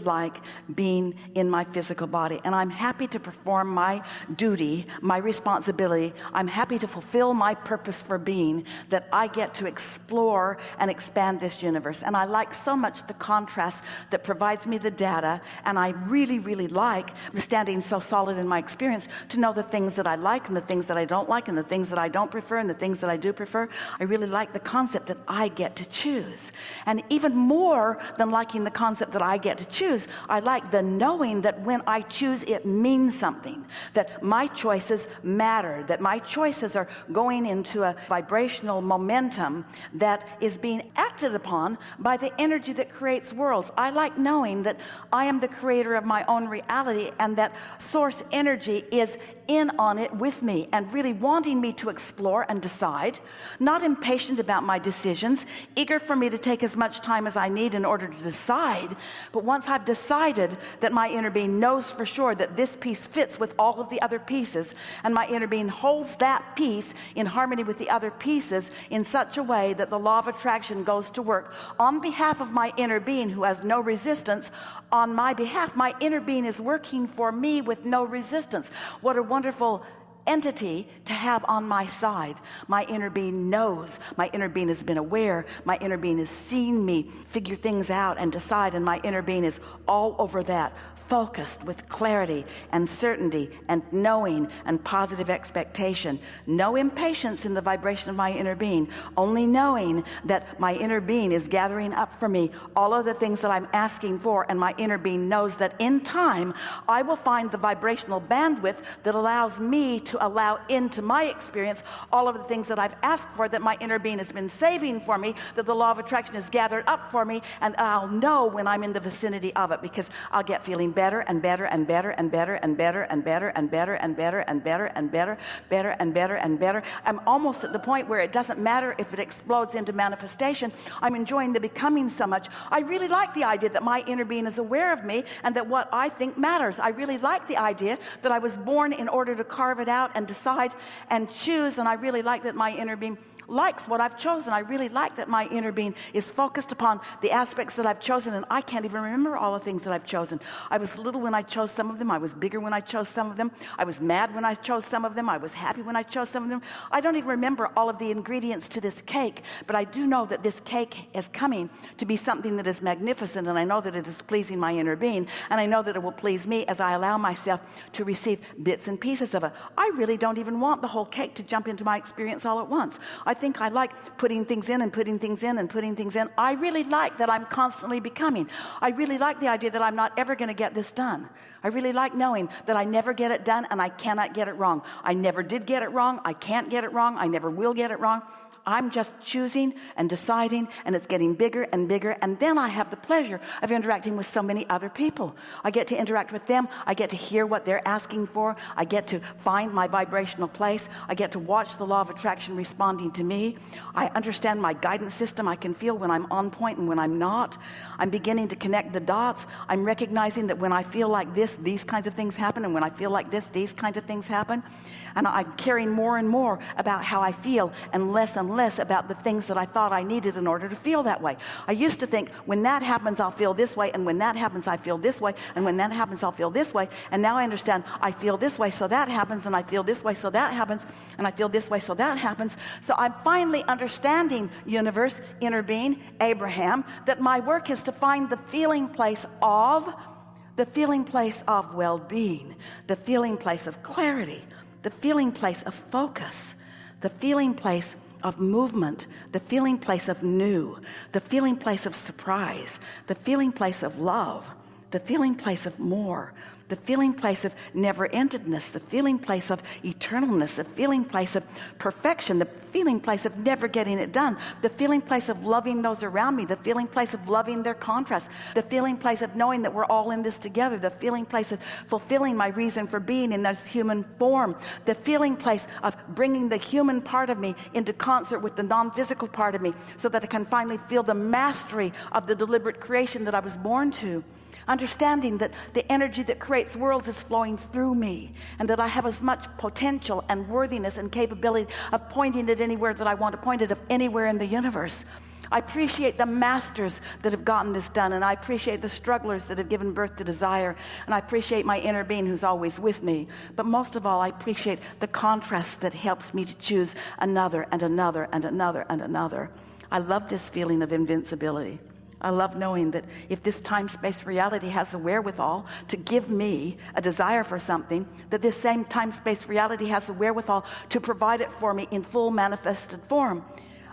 like being in my physical body. And I'm happy to perform my duty, my responsibility. I'm happy to fulfill my purpose for being, that I get to explore and expand this universe. And I like so much the contrast that provides me the data. And I really, really like standing so solid in my experience to know the things that I like and the things that I don't like and the things that I don't prefer and the things that I do prefer. I really like the concept that I get to choose. And even more than liking the concept that I get to choose, I like the knowing that when I choose, it means something, that my choices matter, that my choices are going into a vibrational momentum that is being acted upon by the energy that creates worlds. I like knowing that I am the creator of my own reality and that source energy is in on it with me and really wanting me to explore and decide, not impatient about my decisions, eager for me to take as much time as I need in order to decide. But once I've decided that my inner being knows for sure that this piece fits with all of the other pieces, and my inner being holds that piece in harmony with the other pieces in such a way that the law of attraction goes to work on behalf of my inner being who has no resistance. On my behalf, my inner being is working for me with no resistance. What a wonderful entity to have on my side. My inner being knows. My inner being has been aware. My inner being has seen me figure things out and decide, and my inner being is all over that, focused with clarity and certainty and knowing and positive expectation. No impatience in the vibration of my inner being, only knowing that my inner being is gathering up for me all of the things that I'm asking for, and my inner being knows that in time I will find the vibrational bandwidth that allows me to allow into my experience all of the things that I've asked for, that my inner being has been saving for me, that the law of attraction has gathered up for me, and I'll know when I'm in the vicinity of it, because I'll get feeling better and better and better and better and better and better and better and better and better and better, better and better and better. I'm almost at the point where it doesn't matter if it explodes into manifestation. I'm enjoying the becoming so much. I really like the idea that my inner being is aware of me and that what I think matters. I really like the idea that I was born in order to carve it out and decide and choose, and I really like that my inner being likes what I've chosen. I really like that my inner being is focused upon the aspects that I've chosen, and I can't even remember all the things that I've chosen. I was little when I chose some of them. I was bigger when I chose some of them. I was mad when I chose some of them. I was happy when I chose some of them. I don't even remember all of the ingredients to this cake, but I do know that this cake is coming to be something that is magnificent, and I know that it is pleasing my inner being, and I know that it will please me as I allow myself to receive bits and pieces of it. I really don't even want the whole cake to jump into my experience all at once. I think I like putting things in and putting things in and putting things in. I really like that I'm constantly becoming. I really like the idea that I'm not ever going to get this done. I really like knowing that I never get it done and I cannot get it wrong. I never did get it wrong. I can't get it wrong. I never will get it wrong. I'm just choosing and deciding, and it's getting bigger and bigger. And then I have the pleasure of interacting with so many other people. I get to interact with them. I get to hear what they're asking for. I get to find my vibrational place. I get to watch the law of attraction responding to me. I understand my guidance system. I can feel when I'm on point and when I'm not. I'm beginning to connect the dots. I'm recognizing that when I feel like this, these kinds of things happen. And when I feel like this, these kinds of things happen. And I'm caring more and more about how I feel and less about the things that I thought I needed in order to feel that way. I used to think, when that happens, I'll feel this way. And when that happens, I feel this way. And when that happens, I'll feel this way. And now I understand, I feel this way, so that happens. And I feel this way, so that happens. And I feel this way, so that happens. So I'm finally understanding, universe, inner being, Abraham, that my work is to find the feeling place of well-being, the feeling place of clarity, the feeling place of focus, the feeling place of movement, the feeling place of new, the feeling place of surprise, the feeling place of love, the feeling place of more, the feeling place of never-endedness, the feeling place of eternalness, the feeling place of perfection, the feeling place of never getting it done, the feeling place of loving those around me, the feeling place of loving their contrast, the feeling place of knowing that we're all in this together, the feeling place of fulfilling my reason for being in this human form, the feeling place of bringing the human part of me into concert with the non-physical part of me so that I can finally feel the mastery of the deliberate creation that I was born to. Understanding that the energy that creates worlds is flowing through me, and that I have as much potential and worthiness and capability of pointing it anywhere that I want to point it, of anywhere in the universe. I appreciate the masters that have gotten this done, and I appreciate the strugglers that have given birth to desire, and I appreciate my inner being who's always with me. But most of all, I appreciate the contrast that helps me to choose another and another and another and another. I love this feeling of invincibility. I love knowing that if this time-space reality has the wherewithal to give me a desire for something, that this same time-space reality has the wherewithal to provide it for me in full manifested form.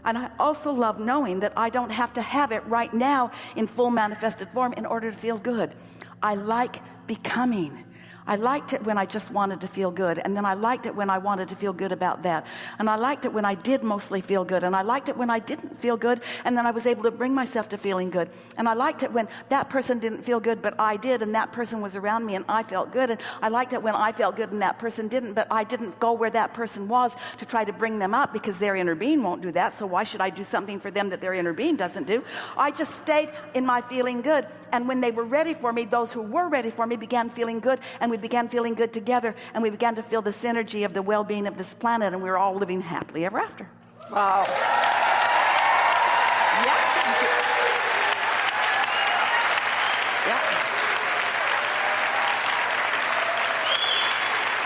And I also love knowing that I don't have to have it right now in full manifested form in order to feel good. I like becoming. I liked it when I just wanted to feel good, and then I liked it when I wanted to feel good about that, and I liked it when I did mostly feel good, and I liked it when I didn't feel good, and then I was able to bring myself to feeling good, and I liked it when that person didn't feel good but I did, and that person was around me and I felt good, and I liked it when I felt good and that person didn't, but I didn't go where that person was to try to bring them up, because their inner being won't do that, so why should I do something for them that their inner being doesn't do? I just stayed in my feeling good, and when they were ready for me, those who were ready for me began feeling good, and we began feeling good together, and we began to feel the synergy of the well-being of this planet, and we were all living happily ever after. Wow.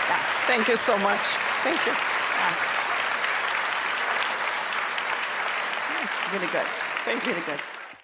Yeah. Thank you so much. Thank you. It's really good. Thank you. Really good.